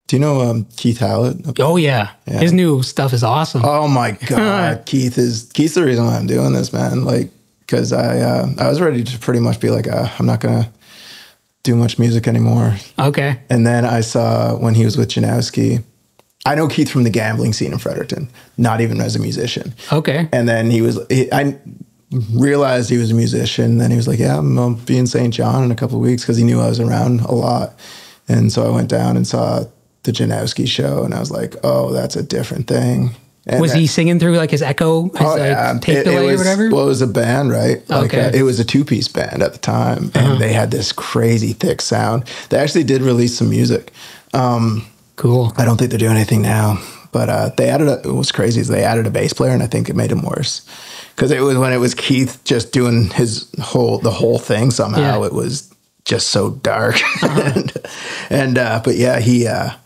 Do you know Keith Hallett? Oh yeah. His new stuff is awesome. Oh my God, Keith's the reason why I'm doing this, man. Like, because I was ready to pretty much be like, I'm not gonna do much music anymore. Okay. And then I saw when he was with Janowski. I know Keith from the gambling scene in Fredericton, not even as a musician. Okay. And then I realized he was a musician. Then he was like, yeah, I'll be in St. John in a couple of weeks, because he knew I was around a lot. And so I went down and saw the Janowski show, and I was like, oh, that's a different thing. And was he singing through like his echo, his tape delay or whatever? Well, it was a band, right? Okay. It was a 2-piece band at the time, and they had this crazy thick sound. They actually did release some music. Cool. I don't think they're doing anything now, but they added what was crazy is they added a bass player, and I think it made him worse, because it was when it was Keith just doing the whole thing. Somehow it was just so dark. But yeah,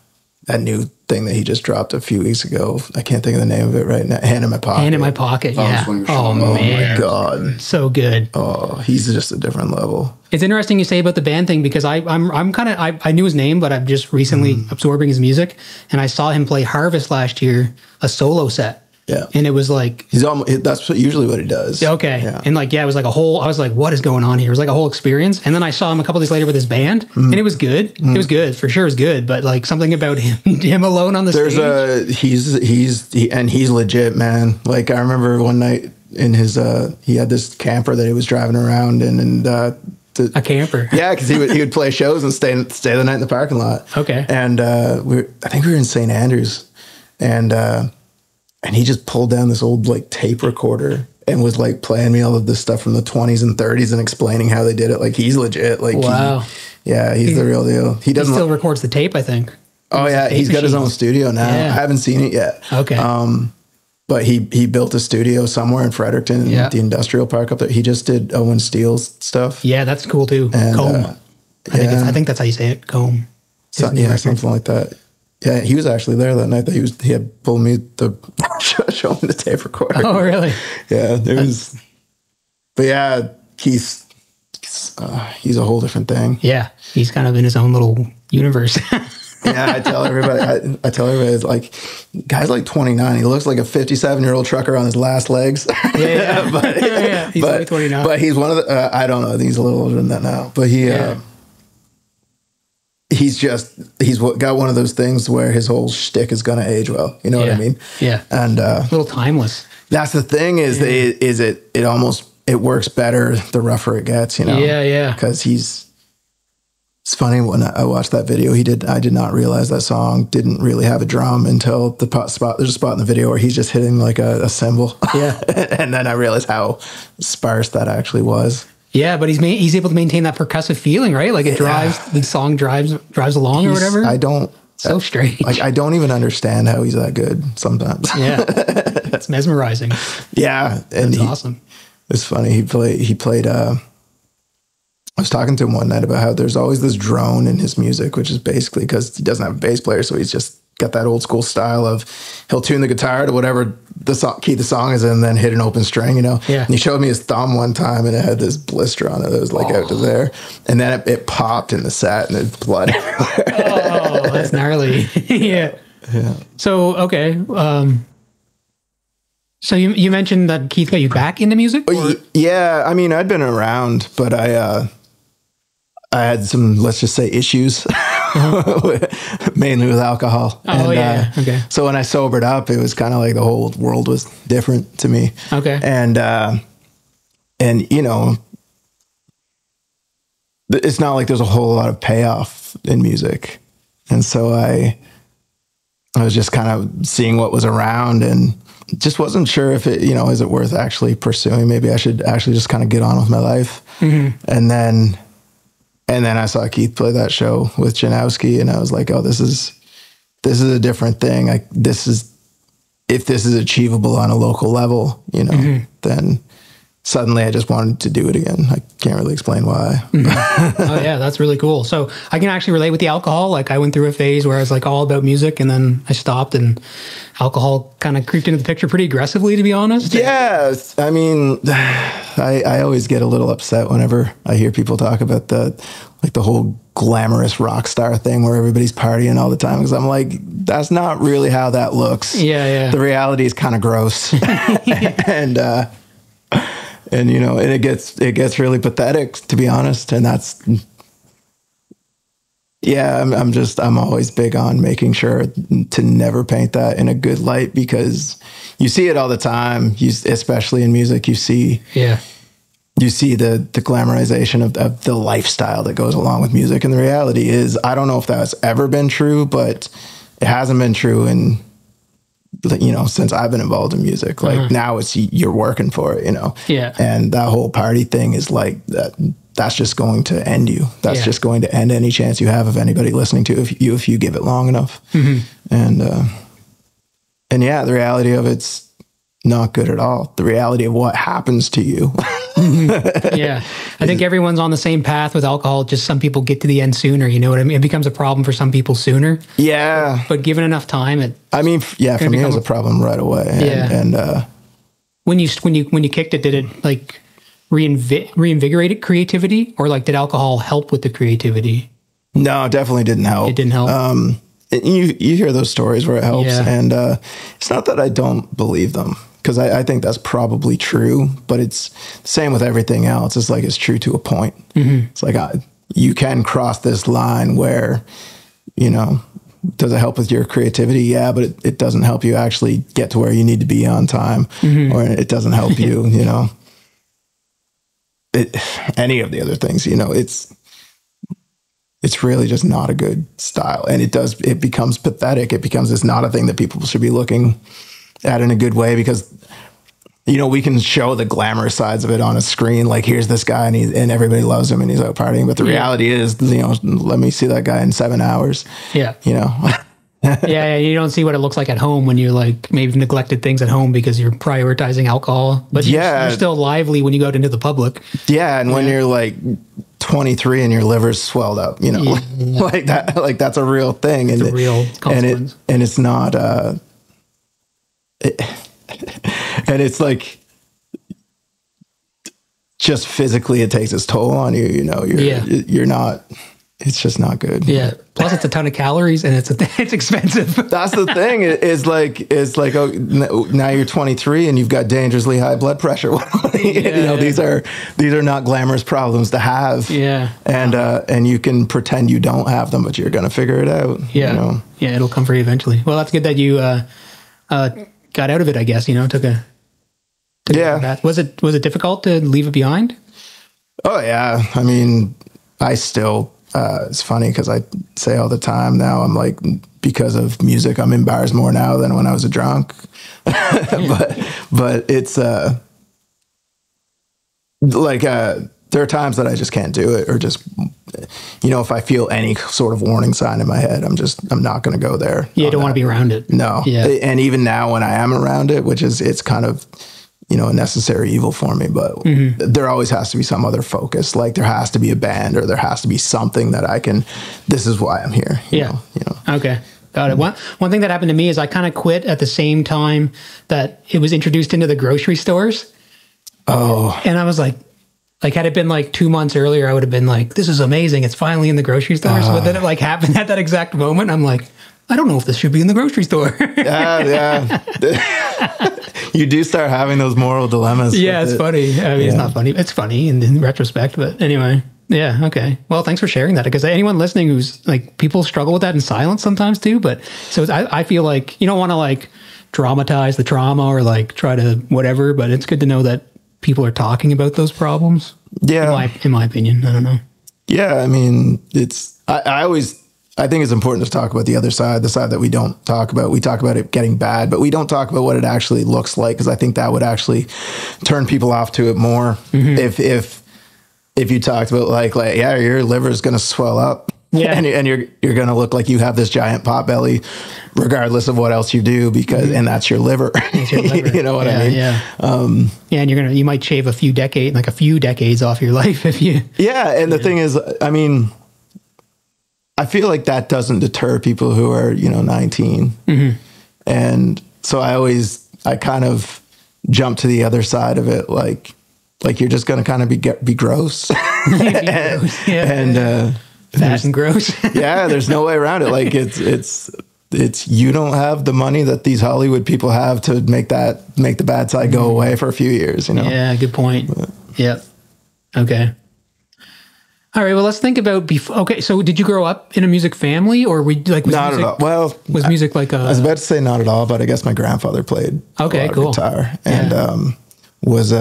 that new thing that he just dropped a few weeks ago, I can't think of the name of it right now. Hand in My Pocket. Hand in My Pocket, yeah. Oh my God. So good. Oh, he's just a different level. It's interesting you say about the band thing, because I knew his name, but I'm just recently absorbing his music, and I saw him play Harvest last year, a solo set. Yeah. And it was like... that's usually what he does. Okay. Yeah. And like, it was like I was like, what is going on here? It was like a whole experience. And then I saw him a couple days later with his band, and it was good. It was good. For sure it was good. But like something about him alone on the stage. He's legit, man. Like I remember one night in his, he had this camper that he was driving around in, and a camper. Yeah, because he would play shows and stay the night in the parking lot. Okay. And I think we were in St. Andrews, and he just pulled down this old like tape recorder and was like playing me all of this stuff from the 20s and 30s and explaining how they did it. Like he's legit. Like wow. He's the real deal. He still records the tape, I think. Oh yeah, he's got his own studio now. Yeah. I haven't seen it yet. Okay. But he built a studio somewhere in Fredericton, the industrial park up there. He just did Owen Steele's stuff. Yeah, that's cool too. And, Comb. I think that's how you say it. Comb. Something like that. Yeah, he was actually there that night. He had pulled me show me the tape recorder. Oh, really? Yeah, but yeah, he's a whole different thing. Yeah, he's kind of in his own little universe. Yeah, I tell everybody, it's like, guy's like 29. He looks like a 57-year-old trucker on his last legs. Yeah, but he's like 29. But he's one of the, I don't know, I think he's a little older than that now. But he's got one of those things where his whole shtick is going to age well. You know what I mean? Yeah. And a little timeless. That's the thing is, it works better the rougher it gets, you know? Yeah, yeah. Because it's funny, when I watched that video, I did not realize that song didn't really have a drum until there's a spot in the video where he's just hitting like a cymbal. Yeah. And then I realized how sparse that actually was. Yeah, but he's able to maintain that percussive feeling, right? Like the song drives along or whatever. So strange. Like I don't even understand how he's that good sometimes. Yeah. It's mesmerizing. Yeah. And it's awesome. It's funny. He played I was talking to him one night about how there's always this drone in his music, which is basically because he doesn't have a bass player, so he's just got that old school style of he'll tune the guitar to whatever key the song is in, and then hit an open string, you know? Yeah. And he showed me his thumb one time, and it had this blister on it that was like out to there. And then it popped in the set, and there's blood everywhere. Oh, that's gnarly. Yeah. Yeah. So, okay. So you mentioned that Keith got you back into music? Yeah. I mean, I'd been around, but I had some, let's just say, issues. Mainly with alcohol. Oh, yeah. Okay. So when I sobered up, it was kind of like the whole world was different to me. Okay. And you know, it's not like there's a whole lot of payoff in music. And so I was just kind of seeing what was around and just wasn't sure if it, you know, is it worth actually pursuing? Maybe I should actually just kind of get on with my life. Mm-hmm. And then I saw Keith play that show with Janowski, and I was like, oh, this is a different thing. If this is achievable on a local level, you know, then suddenly I just wanted to do it again. I can't really explain why. Oh yeah, that's really cool. So I can actually relate with the alcohol. Like I went through a phase where I was like all about music, and then I stopped, and alcohol kind of creeped into the picture pretty aggressively, to be honest. Yeah, I mean, I always get a little upset whenever I hear people talk about the whole glamorous rock star thing where everybody's partying all the time, because I'm like, that's not really how that looks. Yeah. The reality is kind of gross. and you know, and it gets really pathetic, to be honest. And that's, yeah, I'm always big on making sure to never paint that in a good light, because you see it all the time. Especially in music, you see the glamorization of the lifestyle that goes along with music. And the reality is, I don't know if that's ever been true, but it hasn't been true in, you know, since I've been involved in music. Like now it's, you're working for it, you know? Yeah. And that whole party thing is like that's just going to end you. That's just going to end any chance you have of anybody listening to if you give it long enough. And yeah, the reality of it's not good at all. The reality of what happens to you. Yeah. I think everyone's on the same path with alcohol. Just some people get to the end sooner. You know what I mean? It becomes a problem for some people sooner. Yeah. But given enough time, for me, it was a problem right away. And when you kicked it, did it like reinvigorate creativity, or like did alcohol help with the creativity? No, it definitely didn't help. It didn't help. You hear those stories where it helps, and it's not that I don't believe them, because I think that's probably true, but it's the same with everything else. It's like, it's true to a point. It's like, you can cross this line where, you know, does it help with your creativity? Yeah, but it doesn't help you actually get to where you need to be on time, or it doesn't help you, you know, any of the other things, you know, it's really just not a good style. And it becomes pathetic. It's not a thing that people should be looking at in a good way, because, you know, we can show the glamorous sides of it on a screen. Like, here's this guy and everybody loves him and he's out partying. But the reality is, you know, let me see that guy in 7 hours. Yeah. You know? Yeah. You don't see what it looks like at home when you're like maybe neglected things at home because you're prioritizing alcohol. But you're still lively when you go out into the public. Yeah. And when you're like 23 and your liver's swelled up, you know, like that, like that's a real thing. It's a real consequence. And it's not, and it's like, just physically it takes its toll on you, you know, you're not, it's just not good. Yeah. Plus it's a ton of calories and it's expensive. That's the thing. It's like, oh, now you're 23 and you've got dangerously high blood pressure. You know, these are not glamorous problems to have. Yeah. And you can pretend you don't have them, but you're going to figure it out. Yeah. You know? Yeah. It'll come for you eventually. Well, that's good that you, got out of it, I guess, you know, took a bath. Was it difficult to leave it behind? Oh yeah. I mean, I still, it's funny because I say all the time now, I'm like, because of music, I'm in bars more now than when I was a drunk. but it's, like, there are times that I just can't do it, or just, you know, if I feel any sort of warning sign in my head, I'm not going to go there. Yeah, you don't want to be around it. No. Yeah. And even now when I am around it, which is, it's kind of, you know, a necessary evil for me, but there always has to be some other focus. Like there has to be a band, or there has to be something that I can, this is why I'm here. You know. Okay. Got it. One thing that happened to me is I kind of quit at the same time that it was introduced into the grocery stores. Oh. And I was like, had it been like 2 months earlier, I would have been like, this is amazing. It's finally in the grocery stores. But then it like happened at that exact moment. I'm like, I don't know if this should be in the grocery store. Yeah. You do start having those moral dilemmas. Yeah, it's funny. I mean, it's not funny. It's funny in retrospect, but anyway. Yeah. Okay. Well, thanks for sharing that, because anyone listening who's like, people struggle with that in silence sometimes too. But so I feel like you don't want to like dramatize the trauma or like try to whatever, but it's good to know that people are talking about those problems. Yeah. In my opinion, I don't know. Yeah. I mean, I think it's important to talk about the other side, the side that we don't talk about. We talk about it getting bad, but we don't talk about what it actually looks like, because I think that would actually turn people off to it more. If you talked about like, yeah, your liver is going to swell up. Yeah. and you're going to look like you have this giant pot belly, regardless of what else you do, because and that's your liver. It's your liver. You know what I mean? Yeah. And you might shave a few decades off your life if you. Yeah, and the thing is, I mean, I feel like that doesn't deter people who are 19, and so I kind of jump to the other side of it, like you're just going to kind of be gross. And fat and gross. Yeah, there's no way around it. Like it's you don't have the money that these Hollywood people have to make the bad side go away for a few years, Yeah, good point. Yep. Okay. All right. Well, let's think about okay. So, did you grow up in a music family, or was not music, at all? Well, was music like I was about to say not at all, but I guess my grandfather played cool guitar and was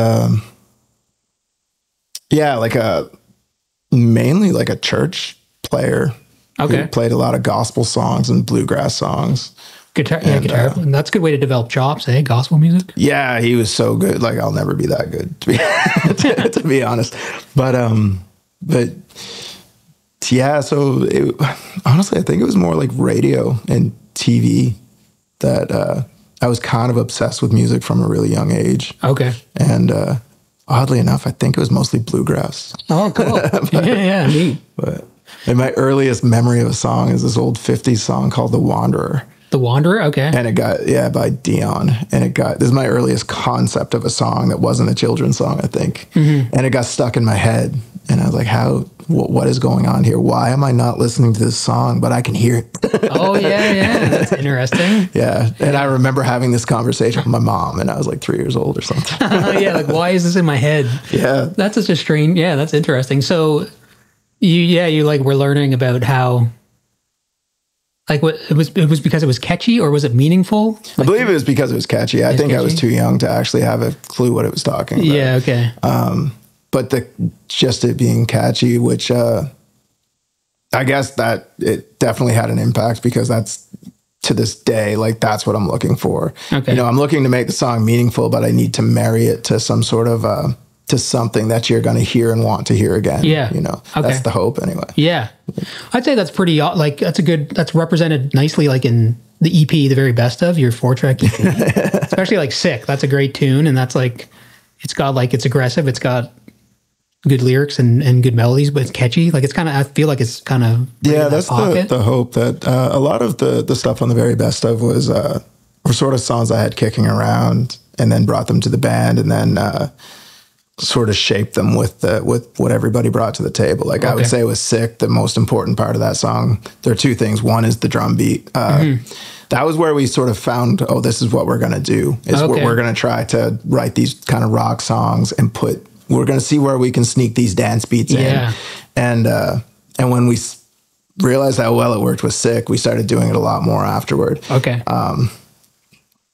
mainly like a church player. Okay. Who played a lot of gospel songs and bluegrass songs. Guitar. And that's a good way to develop chops, gospel music. Yeah, he was so good. Like I'll never be that good to be honest. But yeah, so honestly, I think it was more like radio and TV that I was kind of obsessed with music from a really young age. Okay. And oddly enough, I think it was mostly bluegrass. Oh, cool. Yeah, neat. And my earliest memory of a song is this old 50s song called The Wanderer. The Wanderer? Okay. And it got, by Dion. And this is my earliest concept of a song that wasn't a children's song, I think. And it got stuck in my head. And I was like, what is going on here? Why am I not listening to this song, but I can hear it? Oh, yeah. That's interesting. Yeah. And I remember having this conversation with my mom, and I was like 3 years old or something. Yeah. Like, why is this in my head? Yeah. That's such a strange, that's interesting. So you like were learning about how, like, what it was because it was catchy, or was it meaningful? Like, I believe it was because it was catchy. I think I was too young to actually have a clue what it was talking about. Yeah. Okay. But just it being catchy, which I guess that it definitely had an impact, because that's to this day, like that's what I'm looking for. Okay. I'm looking to make the song meaningful, but I need to marry it to some sort of to something that you're going to hear and want to hear again. Yeah. That's the hope anyway. Yeah. I'd say that's pretty, like, that's represented nicely, like in the EP, the very best of your 4-track EP, especially like Sick. That's a great tune. And that's like, it's aggressive. It's got good lyrics and good melodies, but it's catchy. Like, it's kind of, I feel like it's kind of, that's the hope that a lot of the stuff on the very best of were sort of songs I had kicking around and then brought them to the band, and then sort of shaped them with what everybody brought to the table. Like, I would say with Sick, the most important part of that song, there are two things. One is the drum beat. That was where we sort of found, this is what we're going to do. We're going to try to write these kind of rock songs and we're going to see where we can sneak these dance beats in. And when we realized how well it worked with Sick, we started doing it a lot more afterward. Okay.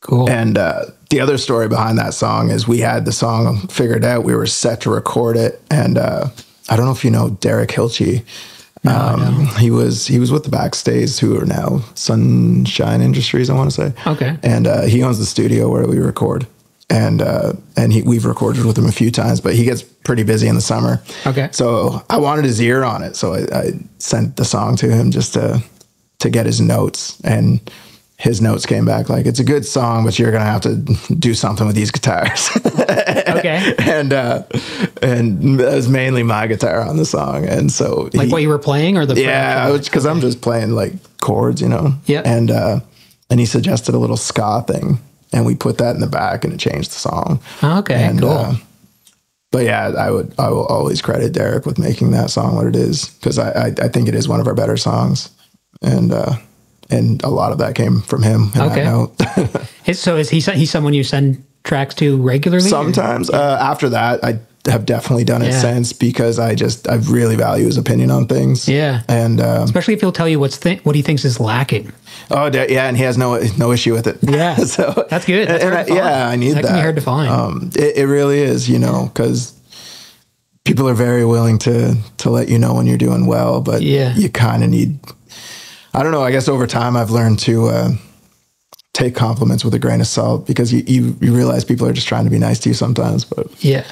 Cool. And the other story behind that song is we had the song figured out. We were set to record it. And I don't know if you know Derek Hilchey. He was with the Backstays, who are now Sunshine Industries, I want to say. Okay. And he owns the studio where we record. And we've recorded with him a few times, but he gets pretty busy in the summer. Okay. So I wanted his ear on it. So I sent the song to him just to get his notes, and his notes came back like, it's a good song, but you're going to have to do something with these guitars. Okay. And it was mainly my guitar on the song. And so like what you were playing, or the, because I'm just playing like chords, Yeah. And he suggested a little ska thing, and we put that in the back, and it changed the song. Okay. And, cool. But yeah, I will always credit Derek with making that song what it is, because I think it is one of our better songs, and a lot of that came from him. Okay. So is he someone you send tracks to regularly? Sometimes. After that, I have definitely done it since, because I really value his opinion on things. Yeah. And especially if he'll tell you what he thinks is lacking. Oh yeah, and he has no issue with it. Yeah. So that's good. That's I need that. That can be hard to find. It really is, because people are very willing to let you know when you're doing well, but you kind of need, I don't know, I guess over time I've learned to take compliments with a grain of salt, because you realize people are just trying to be nice to you sometimes. But yeah.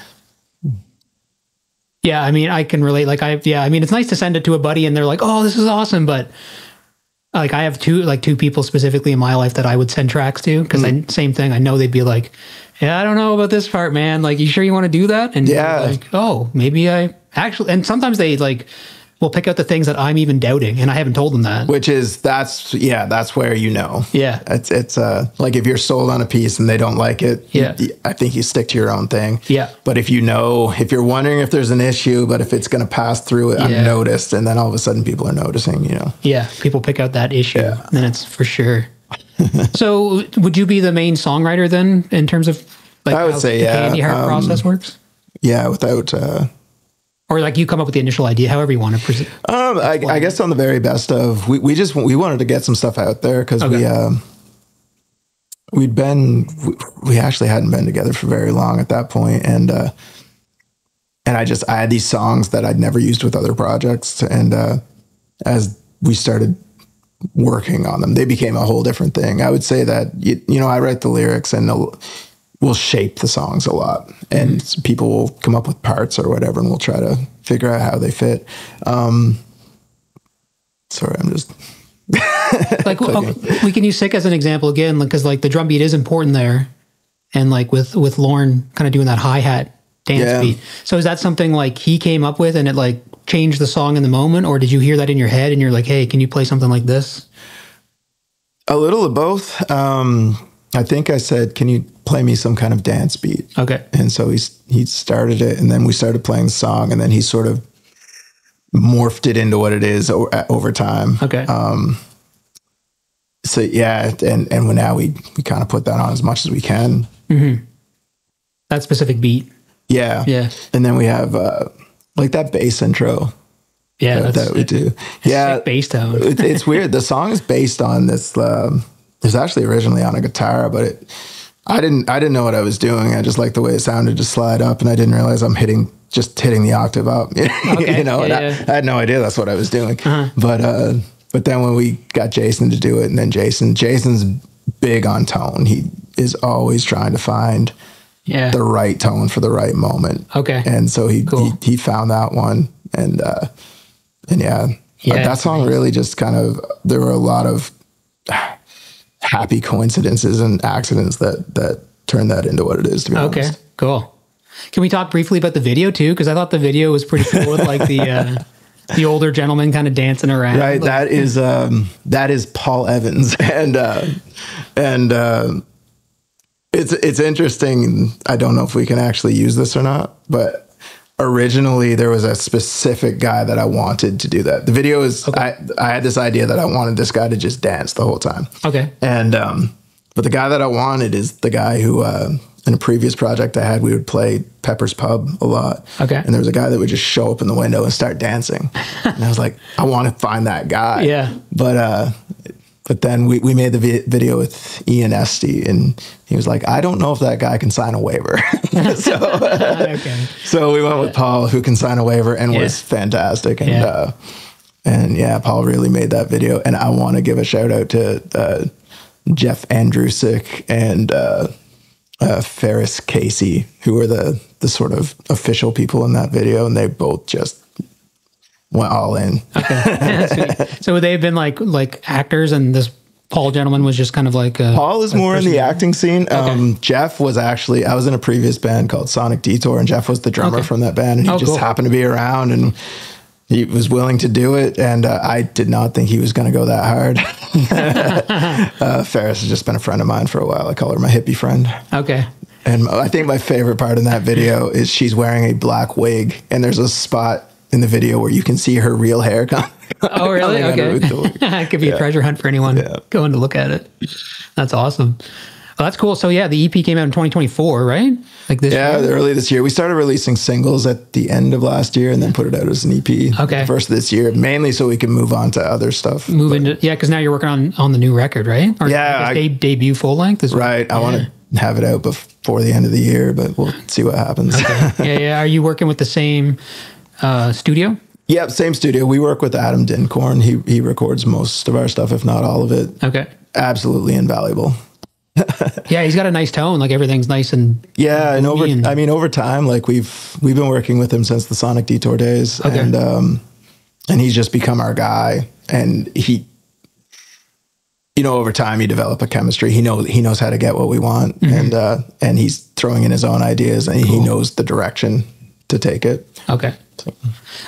Yeah, I mean, I can relate. Like, I mean, it's nice to send it to a buddy and they're like, "Oh, this is awesome," but like, I have two people specifically in my life that I would send tracks to because same thing. I know they'd be like, "Yeah, I don't know about this part, man. Like, you sure you want to do that?" And like, "Oh, maybe I actually." And sometimes they like will pick out the things that I'm even doubting, and I haven't told them that. Which is that's where Yeah, it's like if you're sold on a piece and they don't like it, I think you stick to your own thing. Yeah. But if you're wondering if there's an issue, but if it's going to pass through it unnoticed, and then all of a sudden people are noticing, Yeah, people pick out that issue, then it's for sure. So, would you be the main songwriter then, in terms of like I would say, the Candyheart process works? Yeah, without. Or like you come up with the initial idea, however you want to present. I guess on the very best of, we wanted to get some stuff out there because we actually hadn't been together for very long at that point, and I had these songs that I'd never used with other projects, and as we started working on them, they became a whole different thing. I would say that I write the lyrics and we'll shape the songs a lot, and people will come up with parts or whatever, and we'll try to figure out how they fit. Sorry, I'm just like we can use "Sick" as an example again, because like the drum beat is important there, and like with Lorne kind of doing that hi-hat dance beat. So is that something like he came up with and it like changed the song in the moment, or did you hear that in your head and you're like, hey, can you play something like this? A little of both. I think I said, can you play me some kind of dance beat? Okay. And so he started it, and then we started playing the song, and then he sort of morphed it into what it is over time. Okay. So yeah, and now we kind of put that on as much as we can. Mm-hmm. That specific beat. Yeah. Yeah. And then we have like that bass intro. Yeah, that we do. Yeah, sick bass tone. It's weird. The song is based on this. It was actually originally on a guitar, but I didn't know what I was doing. I just liked the way it sounded to slide up, and I didn't realize I'm hitting the octave up. Okay. I had no idea that's what I was doing. But then when we got Jason to do it, and then Jason's big on tone. He is always trying to find the right tone for the right moment. Okay. And so he found that one, and that song really just kind of, there were a lot of happy coincidences and accidents that turned that into what it is, to be honest. Okay, cool. Can we talk briefly about the video too? Because I thought the video was pretty cool with like the older gentleman kind of dancing around. Right. Like, that is Paul Evans, and it's interesting. I don't know if we can actually use this or not, but originally there was a specific guy that I wanted to do that. The video is, I had this idea that I wanted this guy to just dance the whole time. Okay. And, but the guy that I wanted is the guy who, in a previous project I had, we would play Pepper's Pub a lot. Okay. And there was a guy that would just show up in the window and start dancing. And I was like, I want to find that guy. Yeah. But then we made the video with Ian Esty, and he was like, I don't know if that guy can sign a waiver. So we went with Paul, who can sign a waiver, and was fantastic. And Paul really made that video. And I want to give a shout out to Jeff Andrusick and Ferris Casey, who were the sort of official people in that video, and they both just went all in. Okay. So they've been like actors, and this Paul gentleman was just kind of like Paul is more in the acting scene. Jeff was actually, I was in a previous band called Sonic Detour, and Jeff was the drummer from that band, and he just happened to be around, and he was willing to do it. And I did not think he was going to go that hard. Ferris has just been a friend of mine for a while. I call her my hippie friend. Okay. And I think my favorite part in that video is she's wearing a black wig, and there's a spot in the video where you can see her real hair come. Oh, really? Okay. It could be a treasure hunt for anyone going to look at it. That's awesome. Well, that's cool. So yeah, the EP came out in 2024, right? Like this year? Early this year. We started releasing singles at the end of last year, and then put it out as an EP. Okay. First of this year, mainly so we can move on to other stuff. Because now you're working on the new record, right? Or debut full length as well. Right. I want to have it out before the end of the year, but we'll see what happens. Okay. Are you working with the same studio? Yeah, same studio. We work with Adam Dincorn. He records most of our stuff, if not all of it. Okay. Absolutely invaluable. Yeah, he's got a nice tone. Like everything's nice and yeah. And over time, like we've been working with him since the Sonic Detour days, and he's just become our guy. And he, over time you develop a chemistry. He knows how to get what we want, and he's throwing in his own ideas, and he knows the direction to take it. Okay. So.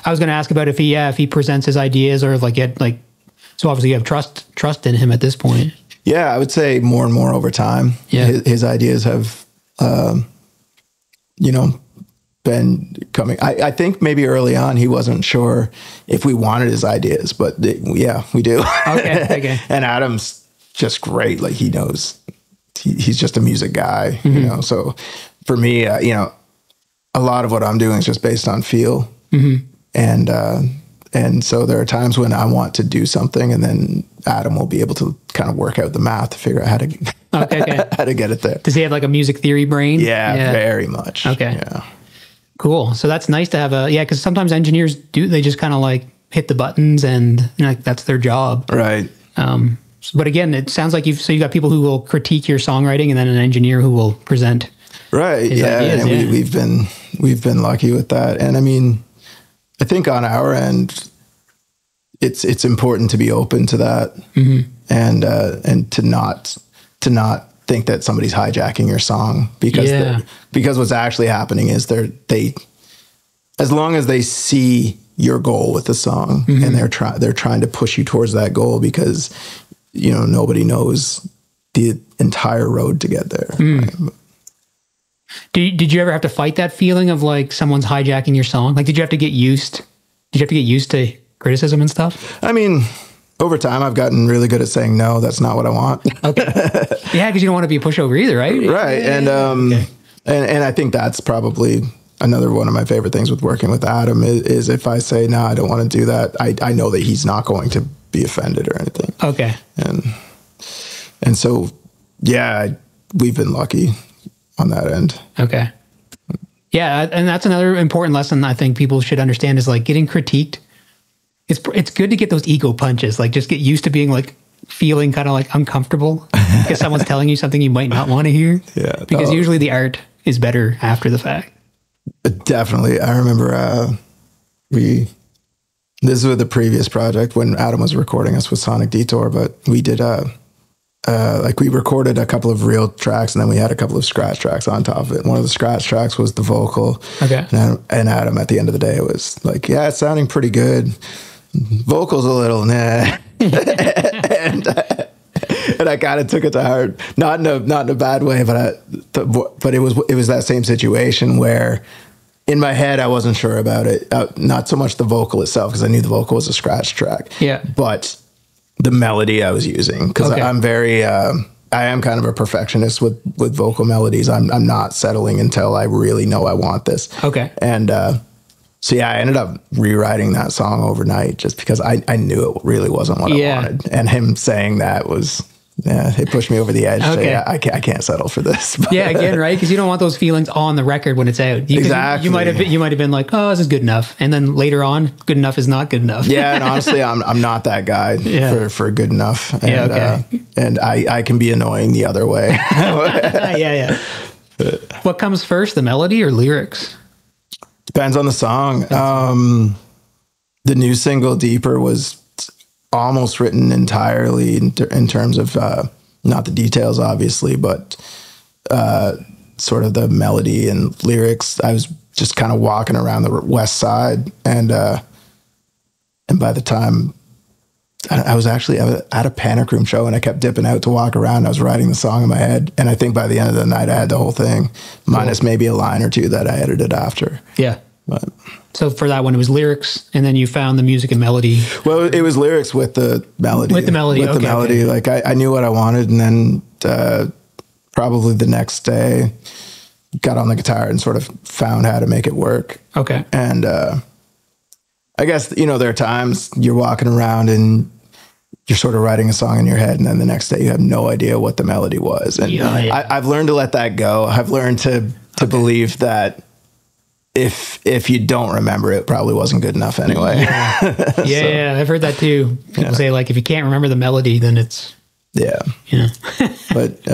I was going to ask about if he presents his ideas or so obviously you have trust in him at this point. Yeah, I would say more and more over time. Yeah. His ideas have, been coming. I think maybe early on he wasn't sure if we wanted his ideas, but we do. Okay. And Adam's just great. Like he knows, he's just a music guy, so for me, a lot of what I'm doing is just based on feel. And so there are times when I want to do something, and then Adam will be able to kind of work out the math to figure out how to how to get it there. Does he have like a music theory brain? Yeah. Very much. Okay. Yeah. Cool. So that's nice to have because sometimes engineers they just kind of like hit the buttons and that's their job. Right. But again, it sounds like you've got people who will critique your songwriting, and then an engineer who will present. Right. Yeah. Ideas, and we've been lucky with that. And I mean, I think on our end, it's important to be open to that, and to not think that somebody's hijacking your song, because what's actually happening is they as long as they see your goal with the song, and they're trying to push you towards that goal, because nobody knows the entire road to get there. Right? Did you ever have to fight that feeling of like someone's hijacking your song? Like, did you have to get used to criticism and stuff? I mean, over time, I've gotten really good at saying, no, that's not what I want. Okay. Yeah. Cause you don't want to be a pushover either. Right. Right. And I think that's probably another one of my favorite things with working with Adam is if I say, no, I don't want to do that, I know that he's not going to be offended or anything. Okay. And so, yeah, we've been lucky on that end. Okay. Yeah. And that's another important lesson I think people should understand is like getting critiqued. It's good to get those ego punches, like just get used to being like feeling kind of like uncomfortable because someone's telling you something you might not want to hear. Yeah. Because usually the art is better after the fact. Definitely. I remember this is with the previous project when Adam was recording us with Sonic Detour, but we did we recorded a couple of real tracks, and then we had a couple of scratch tracks on top of it. One of the scratch tracks was the vocal. Okay. And Adam, at the end of the day, it was like, yeah, it's sounding pretty good. Vocals a little, nah. and I kind of took it to heart, not in a bad way, but it was that same situation where in my head I wasn't sure about it. Not so much the vocal itself, because I knew the vocal was a scratch track. Yeah. But the melody I was using, because I'm very I am kind of a perfectionist with vocal melodies. I'm not settling until I really know I want this. Okay. And so yeah, I ended up rewriting that song overnight just because I knew it really wasn't what I wanted. And him saying that was, it pushed me over the edge. Okay. So yeah, I can't settle for this. But yeah, again, right? Because you don't want those feelings on the record when it's out. Exactly. You might have been like, oh, this is good enough. And then later on, good enough is not good enough. Yeah, and honestly, I'm not that guy for good enough. And, and I can be annoying the other way. Yeah. What comes first, the melody or lyrics? Depends on the song. The new single, Deeper, was almost written entirely in terms of not the details, obviously, but sort of the melody and lyrics. I was just kind of walking around the west side, and by the time I was at a Panic Room show, and I kept dipping out to walk around. I was writing the song in my head, and I think by the end of the night, I had the whole thing, minus maybe a line or two that I edited after. Yeah. But so for that one, it was lyrics, and then you found the music and melody. Well, it was lyrics with the melody. With the melody, the melody. Okay. Like I knew what I wanted, and then probably the next day, got on the guitar and sort of found how to make it work. Okay. And I guess there are times you're walking around and you're sort of writing a song in your head, and then the next day you have no idea what the melody was. And I've learned to let that go. I've learned to believe that if you don't remember it, probably wasn't good enough anyway. Yeah, I've heard that too. People say like, if you can't remember the melody, then it's... Yeah. But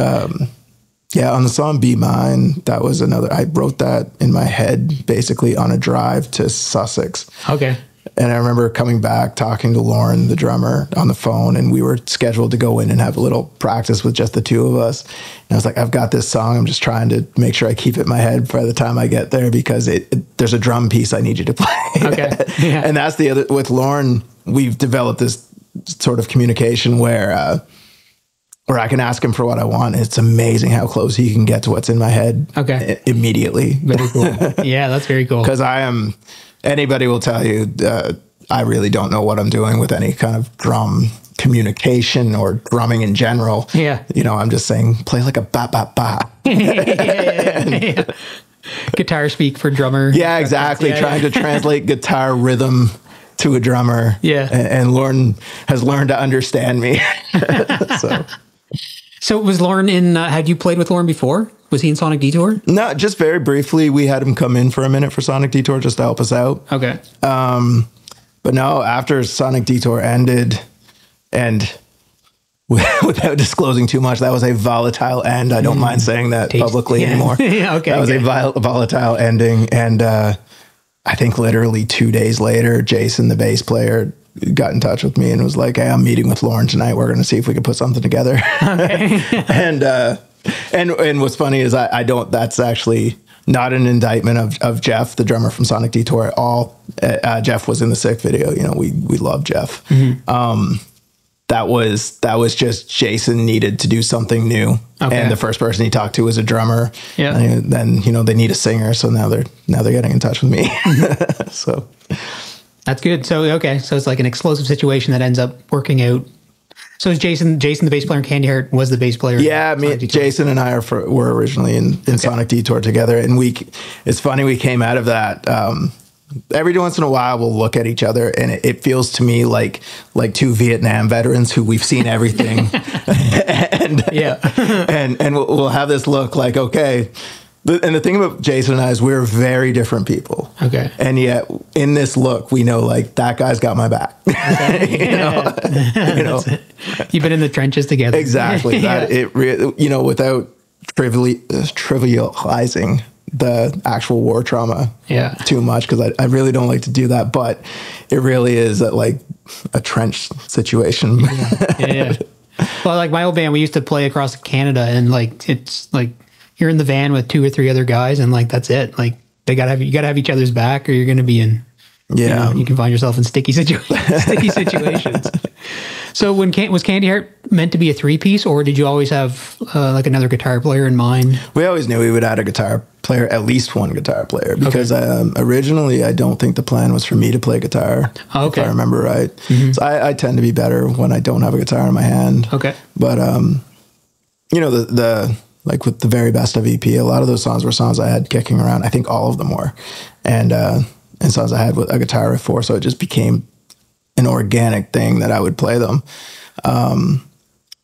Yeah, on the song Be Mine, that was another, I wrote that in my head basically on a drive to Sussex. Okay. And I remember coming back, talking to Lauren, the drummer, on the phone, and we were scheduled to go in and have a little practice with just the two of us. And I was like, I've got this song. I'm just trying to make sure I keep it in my head by the time I get there, because there's a drum piece I need you to play. Okay. Yeah. And that's the other, with Lauren, we've developed this sort of communication where I can ask him for what I want. It's amazing how close he can get to what's in my head. Okay. Immediately. Very cool. Yeah, that's very cool. Because anybody will tell you, I really don't know what I'm doing with any kind of drum communication or drumming in general. Yeah. You know, I'm just saying, play like a ba ba ba. Yeah. Guitar speak for drummer. Yeah, exactly. Trying to translate guitar rhythm to a drummer. Yeah. And Lauren has learned to understand me. So was Lauren had you played with Lauren before? Was he in Sonic Detour? No, just very briefly. We had him come in for a minute for Sonic Detour just to help us out. Okay. But no, after Sonic Detour ended, and without disclosing too much, that was a volatile end. I don't mind saying that publicly anymore. Yeah, okay. That was a volatile ending. And I think literally 2 days later, Jason, the bass player, got in touch with me and was like, hey, I'm meeting with Lauren tonight. We're going to see if we can put something together. Okay. And what's funny is I don't, that's actually not an indictment of Jeff, the drummer from Sonic Detour at all. Jeff was in the Sick video. You know, we love Jeff. Mm-hmm. That was just Jason needed to do something new. Okay. And the first person he talked to was a drummer. Yeah. And then, you know, they need a singer. So now they're getting in touch with me. So that's good. So, okay. So it's like an explosive situation that ends up working out. So is Jason, the bass player in Candyheart, was the bass player? Yeah, Jason and I were originally in Sonic Detour together. And it's funny, we came out of that. Every once in a while we'll look at each other and it feels to me like two Vietnam veterans who we've seen everything. and we'll have this look like, okay. And the thing about Jason and I is we're very different people. Okay. And yet in this look, we know like that guy's got my back. Okay. you know? You've been in the trenches together. Exactly. Without trivializing the actual war trauma too much, because I really don't like to do that, but it really is like a trench situation. Yeah. Well, like my old band, we used to play across Canada, and like it's like you're in the van with 2 or 3 other guys, and like that's it. Like you gotta have each other's back, or you're gonna be in you can find yourself in sticky situations. So was Candyheart meant to be a 3-piece, or did you always have like another guitar player in mind? We always knew we would add a guitar player, at least one guitar player, because originally I don't think the plan was for me to play guitar. If I remember right. Mm-hmm. So I tend to be better when I don't have a guitar in my hand. Okay. But the like with the very best of EP, a lot of those songs were songs I had kicking around. I think all of them were, and songs I had with a guitar riff for. So it just became an organic thing that I would play them.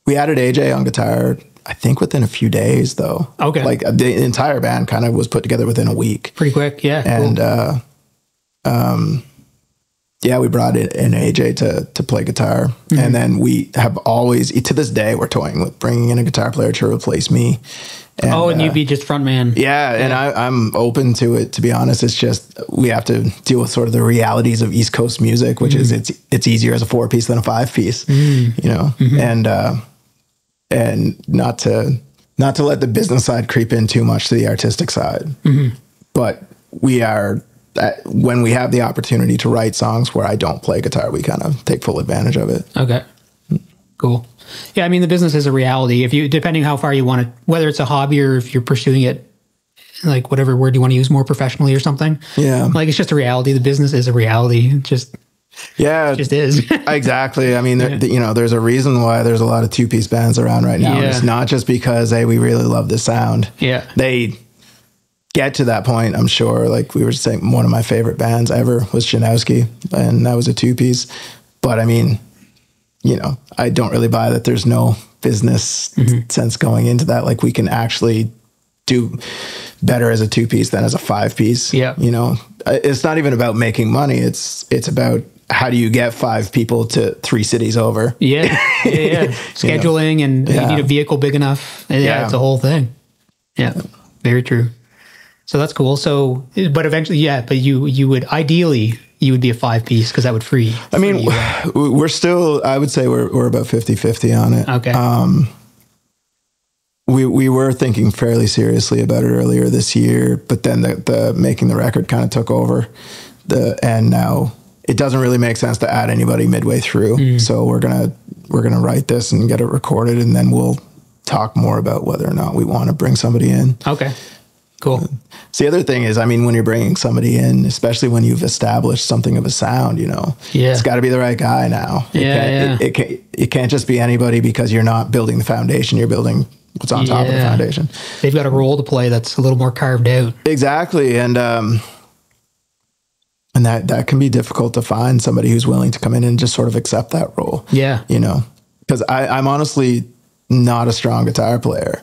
We added AJ on guitar, I think within a few days though. Okay. Like the entire band kind of was put together within a week. Pretty quick. Yeah. And, cool. We brought in AJ to play guitar. Mm-hmm. And then we have always, to this day, we're toying with bringing in a guitar player to replace me. And, you'd be just front man. Yeah, and I'm open to it, to be honest. It's just we have to deal with sort of the realities of East Coast music, which is it's easier as a 4-piece than a 5-piece, you know. Mm-hmm. And not to let the business side creep in too much to the artistic side. Mm-hmm. But when we have the opportunity to write songs where I don't play guitar, we kind of take full advantage of it. Okay. Cool. Yeah, I mean, the business is a reality. Depending how far you want it, whether it's a hobby or if you're pursuing it, like whatever word you want to use, more professionally or something. Yeah. Like it's just a reality. The business is a reality. It just is. Exactly. I mean, there's a reason why there's a lot of 2-piece bands around right now. Yeah. It's not just because, hey, we really love the sound. Yeah. They get to that point, I'm sure. Like we were saying, one of my favorite bands ever was Janowski, and that was a 2-piece. But I mean, I don't really buy that there's no business sense going into that. Like we can actually do better as a 2-piece than as a 5-piece. Yeah. It's not even about making money. It's about how do you get 5 people to 3 cities over? Yeah. Yeah. Scheduling and you need a vehicle big enough. And it's a whole thing. Yeah. Very true. So that's cool. So, but eventually, but you would ideally, you would be a 5-piece because that would free. I mean, we're still, I would say we're about 50-50 on it. Okay. We were thinking fairly seriously about it earlier this year, but then the making the record kind of took over and now it doesn't really make sense to add anybody midway through. So we're going to write this and get it recorded, and then we'll talk more about whether or not we want to bring somebody in. Okay. Cool. So the other thing is, I mean, when you're bringing somebody in, especially when you've established something of a sound, it's got to be the right guy now. It can't just be anybody because you're not building the foundation. You're building what's on top of the foundation. They've got a role to play that's a little more carved out. Exactly. And that can be difficult to find somebody who's willing to come in and just sort of accept that role. Yeah. Because I'm honestly not a strong guitar player,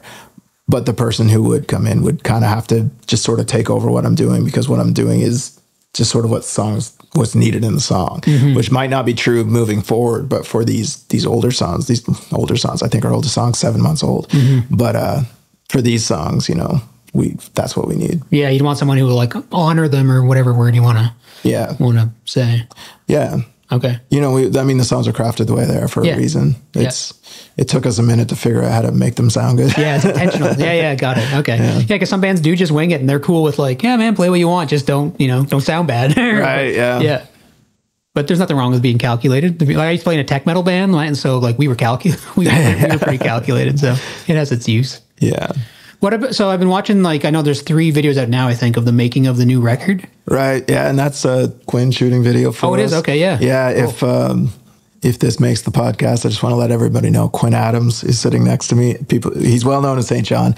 but the person who would come in would kind of have to just sort of take over what I'm doing, because what I'm doing is just sort of what's needed in the song, which might not be true moving forward. But for these older songs, I think our oldest song's 7 months old. But for these songs, that's what we need. Yeah, you'd want someone who will like honor them, or whatever word you want to say. Yeah. Okay. The songs are crafted the way they are for a reason. It took us a minute to figure out how to make them sound good. Yeah, it's intentional. Yeah, got it. Okay. Yeah, because some bands do just wing it, and they're cool with like, yeah, man, play what you want, just don't sound bad. Right. Yeah. Yeah. But there's nothing wrong with being calculated. Like, I used to play in a tech metal band, and so like we were we were pretty calculated. So it has its use. Yeah. So I've been watching, like, I know there's 3 videos out now, I think, of the making of the new record. Right. Yeah. And that's a Quinn shooting video for us. Oh, it is? Okay. Yeah. Yeah. Cool. If this makes the podcast, I just want to let everybody know Quinn Adams is sitting next to me. He's well known in St. John.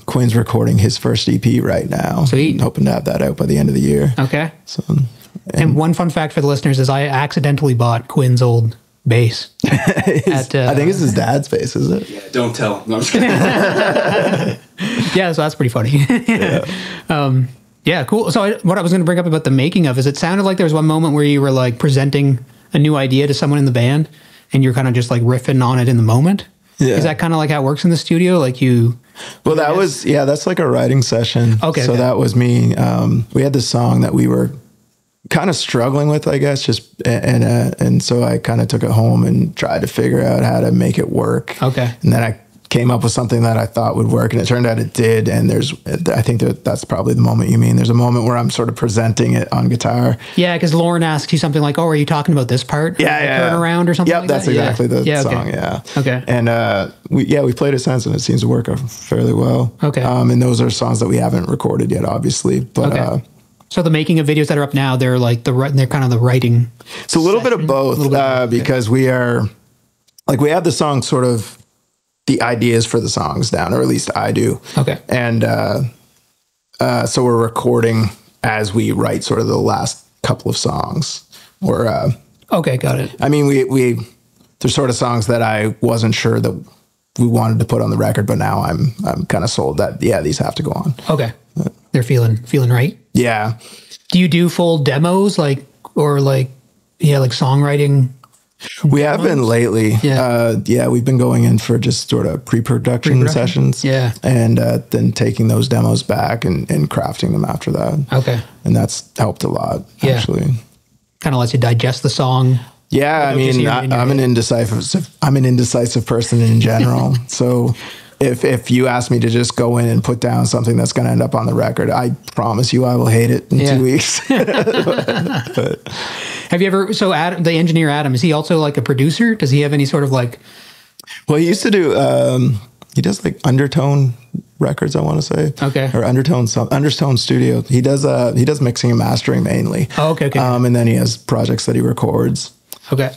Quinn's recording his first EP right now. Sweet. Hoping to have that out by the end of the year. Okay. So, and one fun fact for the listeners is I accidentally bought Quinn's old bass. I think it's his dad's bass, is it? Yeah, don't tell him. No, I'm just kidding. Yeah, so that's pretty funny. Yeah, cool. So what I was going to bring up about the making of is, it sounded like there was one moment where you were like presenting a new idea to someone in the band, and you're kind of just like riffing on it in the moment. Yeah. Is that kind of like how it works in the studio? Like Well, that's like a writing session. Okay. So that was me. We had this song that we were kind of struggling with, I guess, and so I kind of took it home and tried to figure out how to make it work. Okay. And then I came up with something that I thought would work, and it turned out it did. And I think that's probably the moment you mean. There's a moment where I'm sort of presenting it on guitar. Yeah, because Lauren asks you something like, "Oh, are you talking about this part?" Yeah. Turn around or something. Yep, like that's that? exactly the song. Okay. Yeah. Okay. And we played it since, and it seems to work fairly well. Okay. And those are songs that we haven't recorded yet, obviously, but. Okay. So the making of videos that are up now, they're like they're kind of the writing. It's a little bit of both, because we have the song sort of the ideas for the songs down, or at least I do. Okay. And so we're recording as we write sort of the last couple of songs. Okay, got it. I mean, we there's sort of songs that I wasn't sure that we wanted to put on the record, but now I'm kind of sold that these have to go on. Okay. They're feeling right. Yeah. Do you do full demos like songwriting? We have been lately. Yeah. We've been going in for just sort of pre-production sessions. Yeah. And then taking those demos back and crafting them after that. Okay. And that's helped a lot, actually. Kind of lets you digest the song. Yeah. I mean, I'm an indecisive person in general. So if you ask me to just go in and put down something that's going to end up on the record, I promise you I will hate it in 2 weeks. but have you ever, Adam, the engineer Adam, is he also like a producer? Does he have any sort of like... Well, he used to do, he does like Undertone Records, I want to say. Okay. Or Undertone Studio. He does mixing and mastering mainly. Oh, okay. And then he has projects that he records. Okay.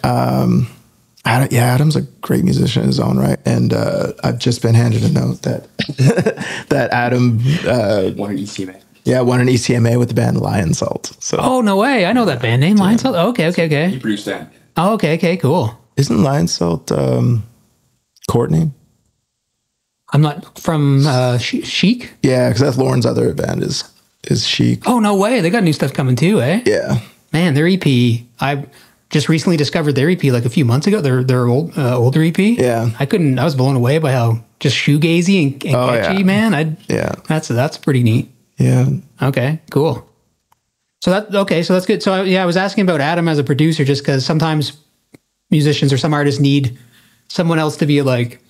Adam's a great musician in his own right, and I've just been handed a note that that Adam won an ECMA. Yeah, won an ECMA with the band Lion Salt. So. Oh no way! I know that band name, Lion Salt. Okay. He produced that. Oh, okay, cool. Isn't Lion Salt Courtney? I'm not from Chic. Yeah, because that's Lauren's other band is Chic. Oh no way! They got new stuff coming too, eh? Yeah. Man, their EP. I just recently discovered their EP like a few months ago. Their older EP. Yeah. I was blown away by how just shoegazy and catchy, man. That's pretty neat. Yeah. Okay, cool. So that's good. So I was asking about Adam as a producer just because sometimes musicians or some artists need someone else to be like,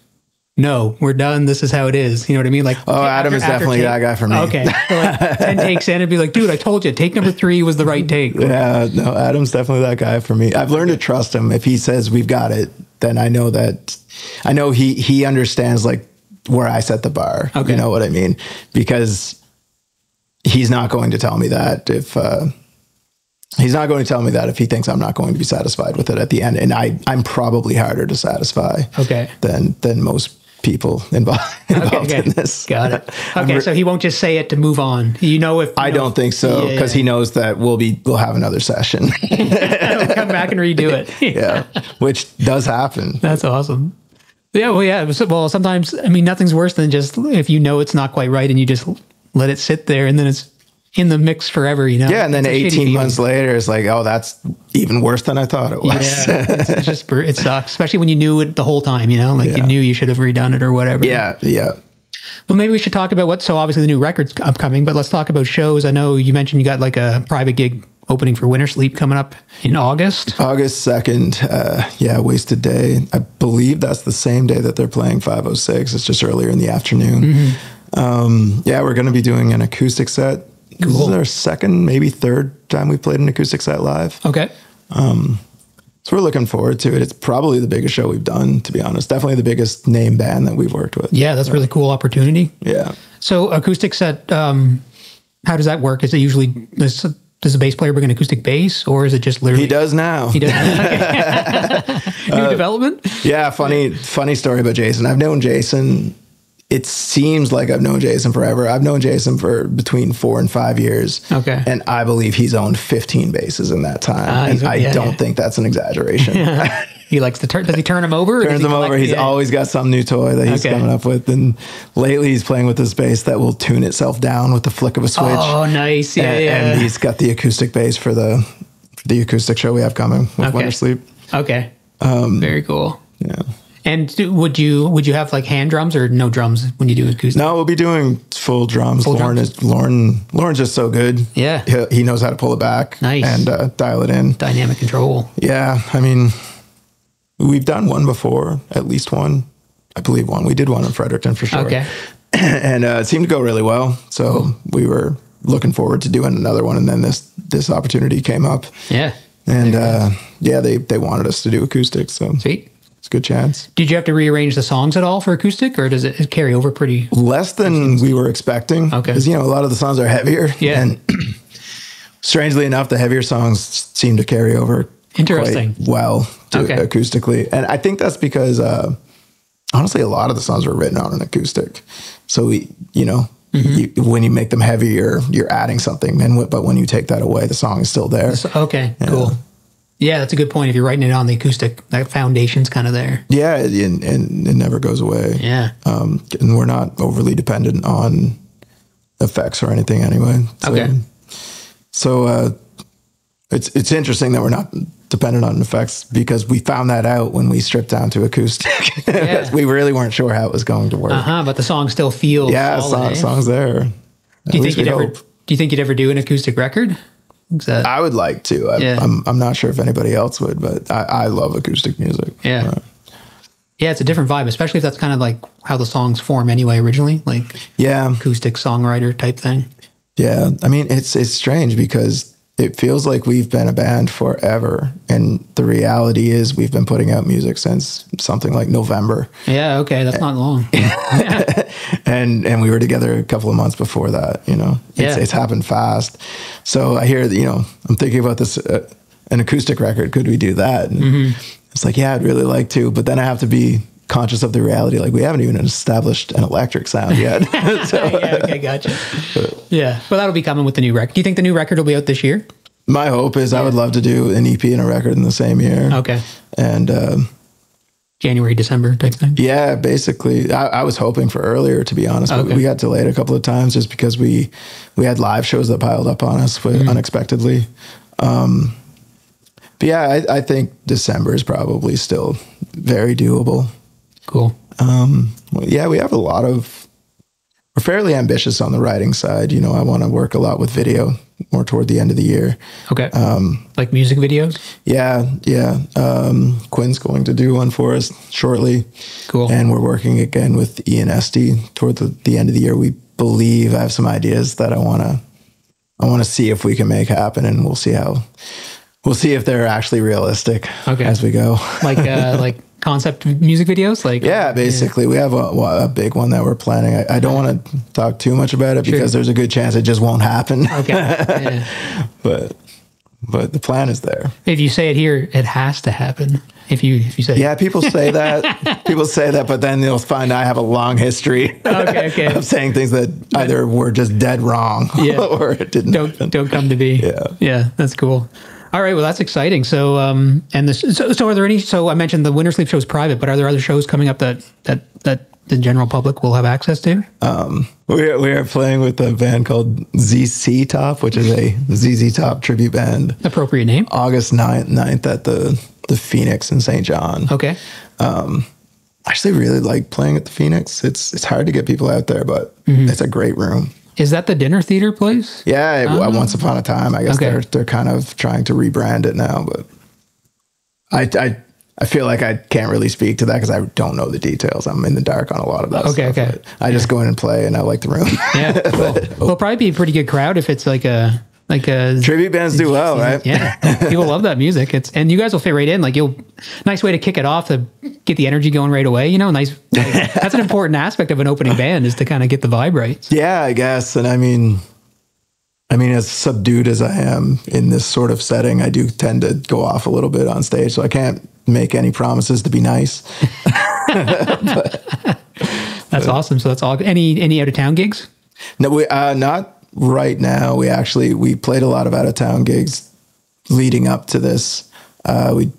no, we're done. This is how it is. You know what I mean? Like, Adam is definitely that guy for me. Okay. So like 10 takes in and be like, dude, I told you, take number 3 was the right take. Yeah, no, Adam's definitely that guy for me. I've learned to trust him. If he says we've got it, then I know he understands like where I set the bar. Okay. You know what I mean? Because he's not going to tell me that if he thinks I'm not going to be satisfied with it at the end. And I'm probably harder to satisfy than most people involved in this. Got it. Okay, so he won't just say it to move on. I don't think so, because he knows that we'll have another session. He'll come back and redo it. Yeah, which does happen. That's awesome. Yeah, well, yeah. Well, sometimes, I mean, nothing's worse than just if it's not quite right and you just let it sit there and then it's in the mix forever, Yeah, and then 18 months later, it's like, oh, that's even worse than I thought it was. Yeah, it sucks, especially when you knew it the whole time, you knew you should have redone it or whatever. Yeah, yeah. Well, maybe we should talk about so obviously the new record's upcoming, but let's talk about shows. I know you mentioned you got like a private gig opening for Winter Sleep coming up in August. August 2nd, Wasted Day. I believe that's the same day that they're playing 506. It's just earlier in the afternoon. Mm-hmm. We're going to be doing an acoustic set. Cool. This is our second, maybe third time we played an acoustic set live. Okay. So we're looking forward to it. It's probably the biggest show we've done, to be honest. Definitely the biggest name band that we've worked with. Yeah, that's a really cool opportunity. Yeah. So acoustic set, how does that work? Is it usually, does the bass player bring an acoustic bass, or is it just literally? He does now. He does. New development? Yeah, funny story about Jason. I've known Jason. It seems like I've known Jason forever. I've known Jason for between 4 and 5 years. Okay. And I believe he's owned 15 basses in that time. And I don't think that's an exaggeration. Yeah. He likes to does he turn them over? Turns them over. He's always got some new toy that he's coming up with. And lately he's playing with this bass that will tune itself down with the flick of a switch. Oh, nice. Yeah, and he's got the acoustic bass for the acoustic show we have coming with Winter Sleep. Okay. Very cool. Yeah. And would you have like hand drums or no drums when you do acoustic? No, we'll be doing full drums. Lauren's just so good. Yeah. He knows how to pull it back. Nice. And dial it in. Dynamic control. Yeah. I mean, we've done one before, at least one. I believe one. We did one in Fredericton for sure. Okay. And it seemed to go really well. So we were looking forward to doing another one. And then this opportunity came up. Yeah. And they wanted us to do acoustic. So sweet. It's a good chance. Did you have to rearrange the songs at all for acoustic, or does it carry over pretty? Less than we were expecting. Okay. Because, a lot of the songs are heavier. Yeah. And strangely enough, the heavier songs seem to carry over Interesting. quite well acoustically. And I think that's because, honestly, a lot of the songs were written on an acoustic. So, when you make them heavier, you're adding something. But when you take that away, the song is still there. Okay, cool. Yeah, that's a good point. If you're writing it on the acoustic, that foundation's kind of there. Yeah, and it never goes away. Yeah. And we're not overly dependent on effects or anything anyway. So it's interesting that we're not dependent on effects, because we found that out when we stripped down to acoustic. Yeah. We really weren't sure how it was going to work. But the song still feels solid, song's there. Do you think you'd ever do an acoustic record? I would like to. I'm not sure if anybody else would, but I love acoustic music. Yeah. Yeah, it's a different vibe, especially if that's kind of like how the songs form anyway originally, like acoustic songwriter type thing. Yeah. I mean, it's strange because it feels like we've been a band forever. And the reality is we've been putting out music since something like November. Yeah, okay. That's not long. And we were together a couple of months before that, It's happened fast. So I hear that, I'm thinking about this, an acoustic record. Could we do that? And it's like, yeah, I'd really like to. But then I have to be conscious of the reality. Like, we haven't even established an electric sound yet. Okay, gotcha. Yeah, well, that'll be coming with the new record. Do you think the new record will be out this year? My hope is I would love to do an EP and a record in the same year. Okay. And January, December type thing? Yeah, basically. I was hoping for earlier, to be honest. But we got delayed a couple of times just because we had live shows that piled up on us unexpectedly. But yeah, I think December is probably still very doable. Cool. What yeah, we have a lot of, we're fairly ambitious on the writing side. You know, I want to work a lot with video more toward the end of the year. Okay. Like music videos? Yeah. Quinn's going to do one for us shortly. Cool. And we're working again with Ian Esty toward the end of the year. We believe I have some ideas that I want to see if we can make happen, and we'll see if they're actually realistic as we go. Like concept music videos? Like basically we have a big one that we're planning. I don't want to talk too much about it because there's a good chance it just won't happen. Okay. Yeah. But the plan is there. If you say it here, it has to happen. If you say people say that, but then they'll find I have a long history of saying things that either were just dead wrong or it didn't don't come to be. Yeah, that's cool. All right, well, that's exciting. So, so are there any? So, I mentioned the Winter Sleep show is private, but are there other shows coming up that the general public will have access to? We are playing with a band called ZZ Top, which is a ZZ Top tribute band. Appropriate name. August 9th at the Phoenix in St. John. Okay. I actually really like playing at the Phoenix. It's hard to get people out there, but it's a great room. Is that the dinner theater place? Yeah, once upon a time. I guess they're kind of trying to rebrand it now, but I feel like I can't really speak to that because I don't know the details. I'm in the dark on a lot of that stuff. Okay. I just go in and play, and I like the room. Yeah, cool. Well, it'll probably be a pretty good crowd if it's like a tribute bands do well, right? Yeah, people love that music. And you guys will fit right in. Like nice way to kick it off to get the energy going right away. You know, nice. That's an important aspect of an opening band is to kind of get the vibe right. Yeah, I guess. And I mean, as subdued as I am in this sort of setting, I do tend to go off a little bit on stage. So I can't make any promises to be nice. That's awesome. So that's all. Any out of town gigs? No, we not. Right now, we played a lot of out of town gigs leading up to this. We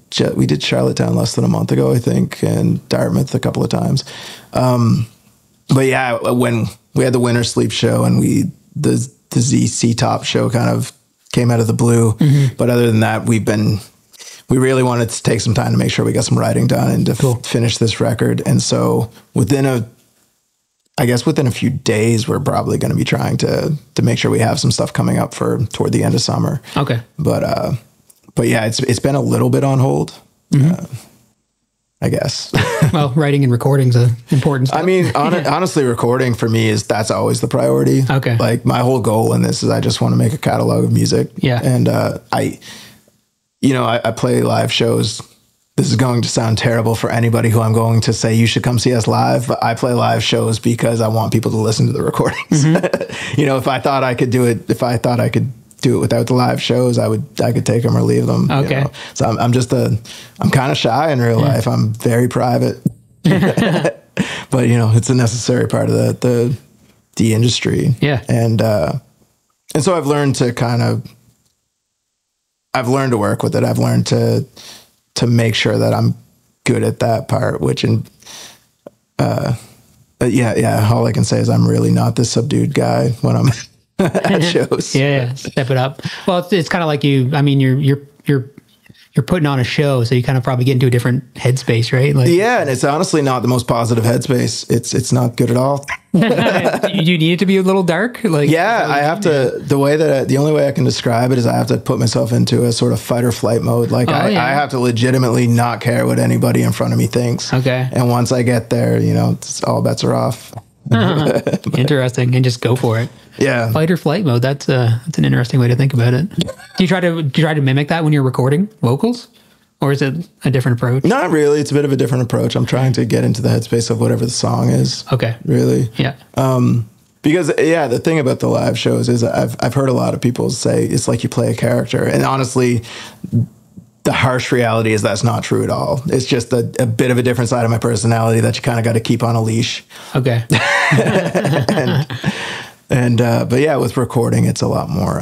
did Charlottetown less than a month ago, I think, and Dartmouth a couple of times. But yeah, when we had the Winter Sleep show and the ZC Top show kind of came out of the blue. But other than that, we really wanted to take some time to make sure we got some writing done and to finish this record. And so within a few days, we're probably going to be trying to make sure we have some stuff coming up toward the end of summer. Okay. But yeah, it's been a little bit on hold, I guess. Well, writing and recording's an important stuff. I mean, honestly, recording for me that's always the priority. Okay. Like my whole goal in this is I just want to make a catalog of music. Yeah. And I play live shows. This is going to sound terrible for anybody who I'm going to say you should come see us live, but I play live shows because I want people to listen to the recordings. If I thought I could do it without the live shows, I could take them or leave them. Okay. So I'm kind of shy in real life. I'm very private, but it's a necessary part of the industry. Yeah. And so I've learned to work with it. I've learned to make sure that I'm good at that part, all I can say is I'm really not this subdued guy when I'm at shows. Yeah, step it up. Well, it's kind of like you're putting on a show, so you kind of probably get into a different headspace, right? Like, yeah, and it's honestly not the most positive headspace. It's not good at all. You need it to be a little dark. Like, yeah, I have to. The only way I can describe it is I have to put myself into a sort of fight or flight mode. Like I have to legitimately not care what anybody in front of me thinks. Okay. And once I get there, all bets are off. Interesting, and just go for it. Yeah, fight or flight mode. That's an interesting way to think about it. Do you try to mimic that when you're recording vocals, or is it a different approach? Not really. It's a bit of a different approach. I'm trying to get into the headspace of whatever the song is. Okay. Really. Yeah. Because the thing about the live shows is I've heard a lot of people say it's like you play a character, and honestly, the harsh reality is that's not true at all. It's just a bit of a different side of my personality that you kind of got to keep on a leash. Okay. But yeah, with recording, it's a lot more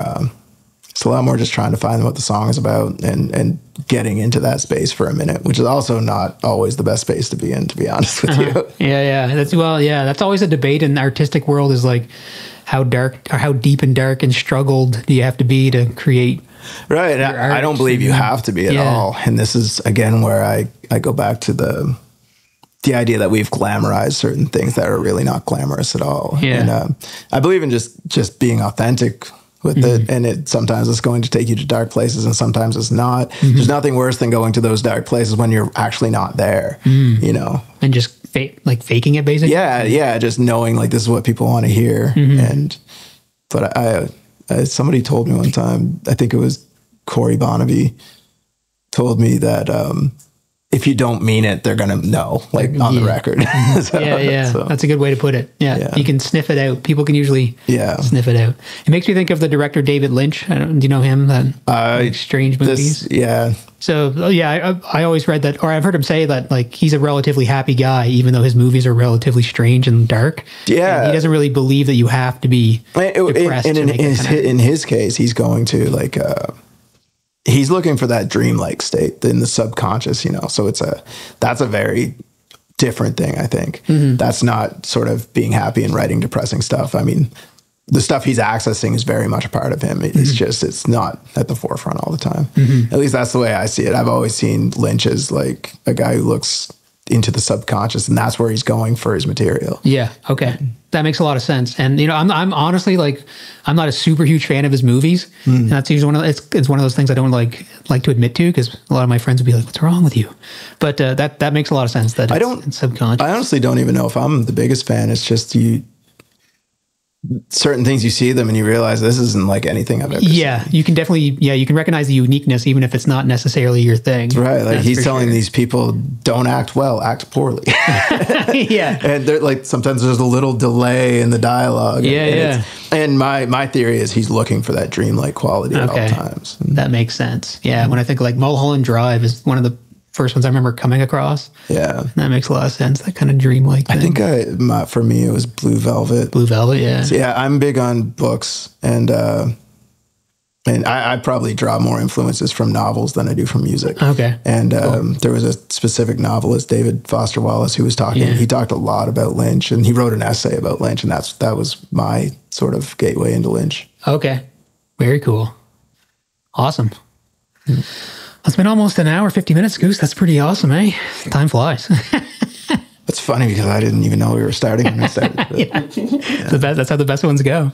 just trying to find what the song is about and getting into that space for a minute, which is also not always the best space to be in, to be honest with you. Yeah. That's always a debate in the artistic world is like how dark or how deep and dark and struggled do you have to be to create. Right. I don't believe you have to be at all. And this is, again, where I go back to the idea that we've glamorized certain things that are really not glamorous at all. Yeah. And I believe in just being authentic with it. And it sometimes it's going to take you to dark places and sometimes it's not. There's nothing worse than going to those dark places when you're actually not there, you know? And just faking it basically. Yeah. Just knowing like this is what people want to hear. But I somebody told me one time, I think it was Corey Bonnaby, told me that if you don't mean it, they're going to know, like on the record. So that's a good way to put it. Yeah. You can sniff it out. People can usually sniff it out. It makes me think of the director David Lynch. Do you know him? Like strange movies. So I always read that, or I've heard him say that like he's a relatively happy guy, even though his movies are relatively strange and dark. Yeah. And he doesn't really believe that you have to be depressed. In his case, he's going to like, he's looking for that dreamlike state in the subconscious, you know? So that's a very different thing, I think. That's not sort of being happy and writing depressing stuff. I mean, the stuff he's accessing is very much a part of him. It's just, it's not at the forefront all the time. At least that's the way I see it. I've always seen Lynch as like a guy who looks into the subconscious and that's where he's going for his material. Yeah. Okay. That makes a lot of sense. And, you know, I'm honestly like, I'm not a super huge fan of his movies. And that's usually it's one of those things I don't like to admit to, because a lot of my friends would be like, what's wrong with you? But that makes a lot of sense that it's subconscious. I honestly don't even know if I'm the biggest fan. It's just certain things you see them and you realize this isn't like anything I've ever seen. You can definitely, you can recognize the uniqueness even if it's not necessarily your thing. Right. Like he's telling these people, don't act well, act poorly. And they're like, sometimes there's a little delay in the dialogue. And my theory is he's looking for that dreamlike quality at all times. That makes sense. Yeah. When I think like Mulholland Drive is one of the first ones I remember coming across. Yeah. That makes a lot of sense. That kind of dreamlike thing. I think for me, it was Blue Velvet. Blue Velvet, yeah. So yeah, I'm big on books and I probably draw more influences from novels than I do from music. Okay. And there was a specific novelist, David Foster Wallace, who was talking. He talked a lot about Lynch and he wrote an essay about Lynch and that was my sort of gateway into Lynch. Okay. Very cool. Awesome. It's been almost an hour, 50 minutes, Goose. That's pretty awesome, eh? Time flies. That's funny because I didn't even know we were starting when we started. That's how the best ones go.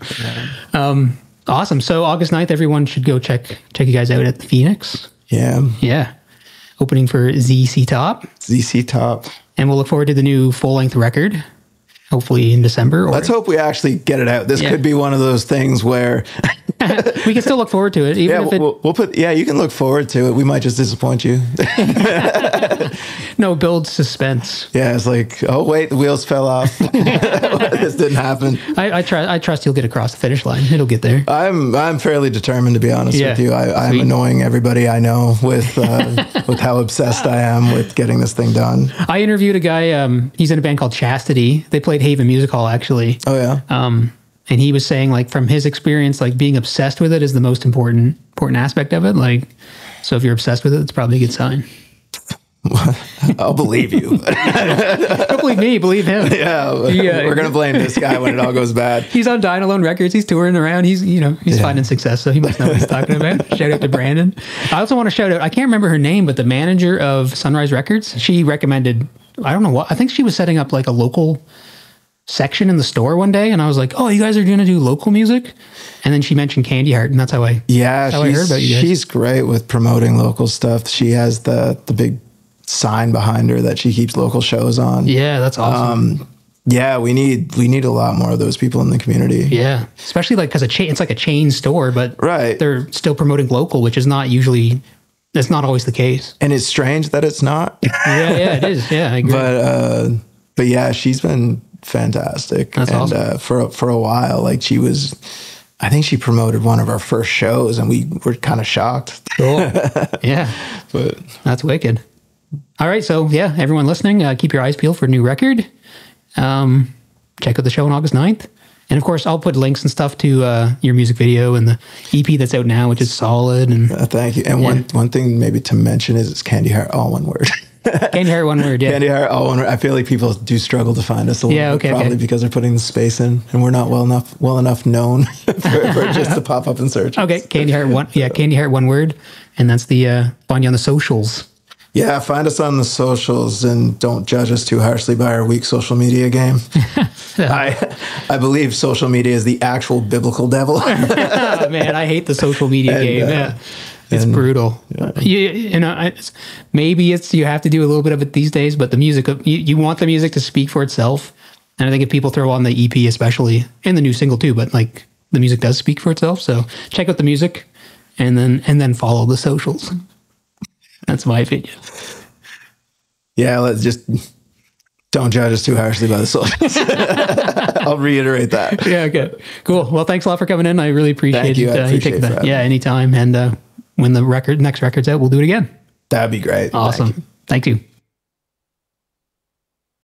Awesome. So August 9th, everyone should go check you guys out at the Phoenix. Yeah. Opening for ZC Top. ZC Top. And we'll look forward to the new full-length record, hopefully in December. Let's hope we actually get it out. This could be one of those things where... we can still look forward to it. Even if we'll put... Yeah, you can look forward to it. We might just disappoint you. No, build suspense. Yeah, it's like, oh, wait, the wheels fell off. This didn't happen. I trust you'll get across the finish line. It'll get there. I'm fairly determined, to be honest with you. I'm annoying everybody I know with how obsessed I am with getting this thing done. I interviewed a guy, he's in a band called Chastity. They played Haven Music Hall, actually. Oh, yeah? And he was saying, like, from his experience, like, being obsessed with it is the most important aspect of it. Like, so if you're obsessed with it, it's probably a good sign. I'll believe you. Don't believe me, believe him. We're going to blame this guy when it all goes bad. He's on Dine Alone Records. He's touring around. He's finding success, so he must know what he's talking about. Shout out to Brandon. I also want to shout out, I can't remember her name, but the manager of Sunrise Records, she recommended, I don't know what, I think she was setting up like a local section in the store one day, and I was like, oh, you guys are going to do local music? And then she mentioned Candyheart, and that's how I heard about you guys. She's great with promoting local stuff. She has the big sign behind her that she keeps local shows on. Yeah, that's awesome. We need a lot more of those people in the community. Yeah, especially like because it's like a chain store, but they're still promoting local, which is not usually, that's not always the case. And it's strange that it's not. Yeah, it is. Yeah, I agree. But yeah, she's been fantastic. That's awesome. For a while, like I think she promoted one of our first shows, and we were kind of shocked. Cool. Yeah, but that's wicked. All right, so yeah, everyone listening, keep your eyes peeled for a new record. Check out the show on August 9th. And of course, I'll put links and stuff to your music video and the EP that's out now, which is solid. And thank you. And one thing maybe to mention is it's Candyheart, all one word. Candyheart, one word, yeah. Candyheart, all one word. I feel like people do struggle to find us a little bit, probably because they're putting the space in, and we're not well enough known for just to pop up in search. Okay, Candyheart, Candyheart, one word, and that's the find you on the socials. Yeah, find us on the socials and don't judge us too harshly by our weak social media game. I believe social media is the actual biblical devil. Oh, man, I hate the social media game. Yeah. It's brutal. Maybe you have to do a little bit of it these days, but the music, you want the music to speak for itself. And I think if people throw on the EP, especially, and the new single too, but like the music does speak for itself. So check out the music and then follow the socials. That's my opinion. Yeah, let's just don't judge us too harshly by the socials. I'll reiterate that. Yeah, okay. Cool. Well, thanks a lot for coming in. I really appreciate you. I appreciate that. Yeah, anytime. And when the next record's out, we'll do it again. That'd be great. Awesome. Thank you.